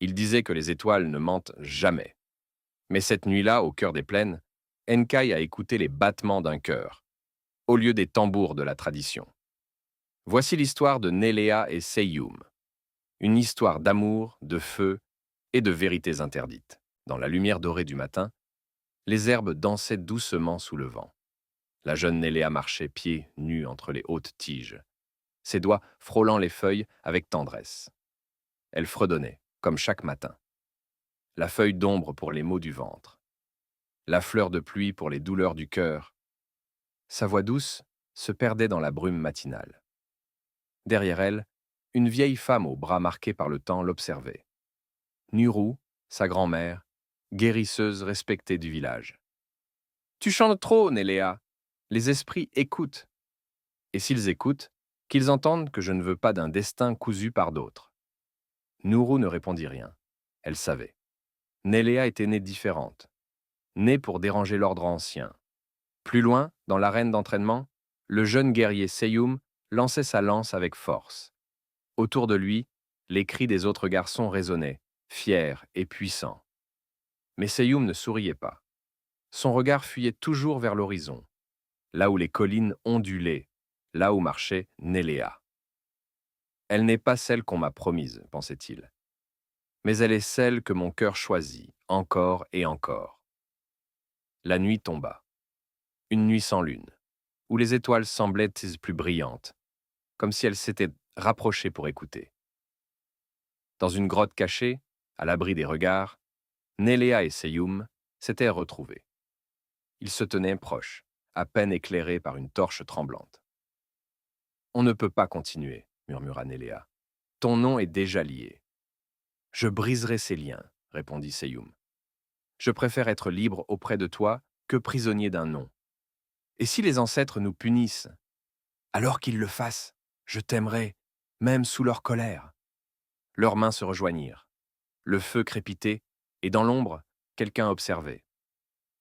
Il disait que les étoiles ne mentent jamais. Mais cette nuit-là, au cœur des plaines, Enkai a écouté les battements d'un cœur, au lieu des tambours de la tradition. Voici l'histoire de Nelea et Seyum, une histoire d'amour, de feu et de vérités interdites. Dans la lumière dorée du matin, les herbes dansaient doucement sous le vent. La jeune Nelea marchait pieds nus entre les hautes tiges, ses doigts frôlant les feuilles avec tendresse. Elle fredonnait, comme chaque matin. La feuille d'ombre pour les maux du ventre, la fleur de pluie pour les douleurs du cœur. Sa voix douce se perdait dans la brume matinale. Derrière elle, une vieille femme aux bras marqués par le temps l'observait. Nuru, sa grand-mère, guérisseuse respectée du village. « Tu chantes trop, Nelea. Les esprits écoutent. Et s'ils écoutent, qu'ils entendent que je ne veux pas d'un destin cousu par d'autres. » Nuru ne répondit rien. Elle savait. Nelea était née différente, née pour déranger l'ordre ancien. Plus loin, dans l'arène d'entraînement, le jeune guerrier Seyum lançait sa lance avec force. Autour de lui, les cris des autres garçons résonnaient, fiers et puissants. Mais Seyum ne souriait pas. Son regard fuyait toujours vers l'horizon, là où les collines ondulaient, là où marchait Nelea. « Elle n'est pas celle qu'on m'a promise, pensait-il. Mais elle est celle que mon cœur choisit, encore et encore. » La nuit tomba. Une nuit sans lune, où les étoiles semblaient plus brillantes, comme si elles s'étaient rapprochées pour écouter. Dans une grotte cachée, à l'abri des regards, Nelea et Seyum s'étaient retrouvés. Ils se tenaient proches, à peine éclairés par une torche tremblante. « On ne peut pas continuer, » murmura Nelea. « Ton nom est déjà lié. »« Je briserai ces liens, » répondit Seyum. « Je préfère être libre auprès de toi que prisonnier d'un nom. Et si les ancêtres nous punissent, alors qu'ils le fassent, je t'aimerai, même sous leur colère. » Leurs mains se rejoignirent. Le feu crépitait, et dans l'ombre, quelqu'un observait.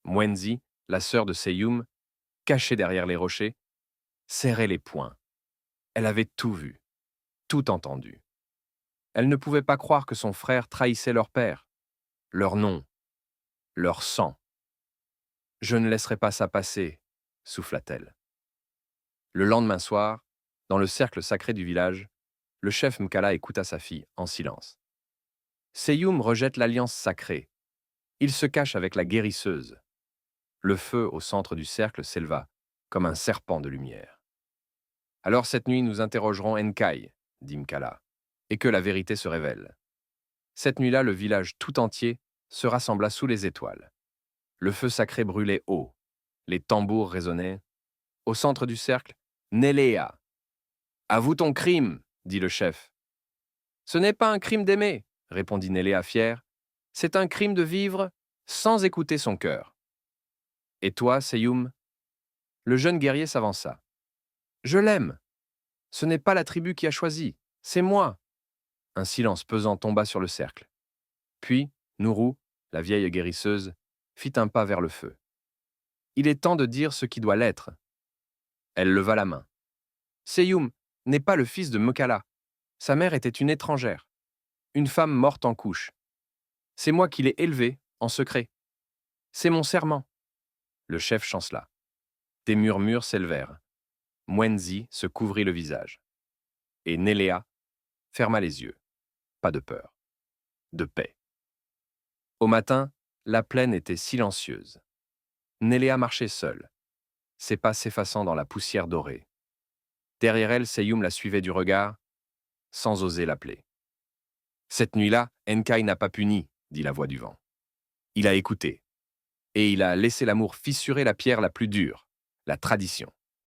Mwenzi, la sœur de Seyum, cachée derrière les rochers, serrait les poings. Elle avait tout vu, tout entendu. Elle ne pouvait pas croire que son frère trahissait leur père, leur nom, leur sang. « Je ne laisserai pas ça passer, » souffla-t-elle. Le lendemain soir, dans le cercle sacré du village, le chef Mkala écouta sa fille en silence. Seyum rejette l'alliance sacrée. Il se cache avec la guérisseuse. Le feu au centre du cercle s'éleva, comme un serpent de lumière. « Alors cette nuit, nous interrogerons Enkai, » dit Mkala, « et que la vérité se révèle. » Cette nuit-là, le village tout entier se rassembla sous les étoiles. Le feu sacré brûlait haut. Les tambours résonnaient. Au centre du cercle, Nelea. « Avoue ton crime, » dit le chef. « Ce n'est pas un crime d'aimer, » répondit Nelea fière. « C'est un crime de vivre sans écouter son cœur. » « Et toi, Seyum ?» Le jeune guerrier s'avança. « Je l'aime. Ce n'est pas la tribu qui a choisi, c'est moi. » Un silence pesant tomba sur le cercle. Puis, Nuru, la vieille guérisseuse, fit un pas vers le feu. « Il est temps de dire ce qui doit l'être. » Elle leva la main. « Seyum n'est pas le fils de Mkala. Sa mère était une étrangère, une femme morte en couche. C'est moi qui l'ai élevée, en secret. C'est mon serment. » Le chef chancela. Des murmures s'élevèrent. Mwenzi se couvrit le visage. Et Nelea ferma les yeux. Pas de peur, de paix. Au matin, la plaine était silencieuse. Nelea marchait seule, ses pas s'effaçant dans la poussière dorée. Derrière elle, Seyum la suivait du regard, sans oser l'appeler. « Cette nuit-là, Enkai n'a pas puni, » dit la voix du vent. « Il a écouté. Et il a laissé l'amour fissurer la pierre la plus dure, la tradition. »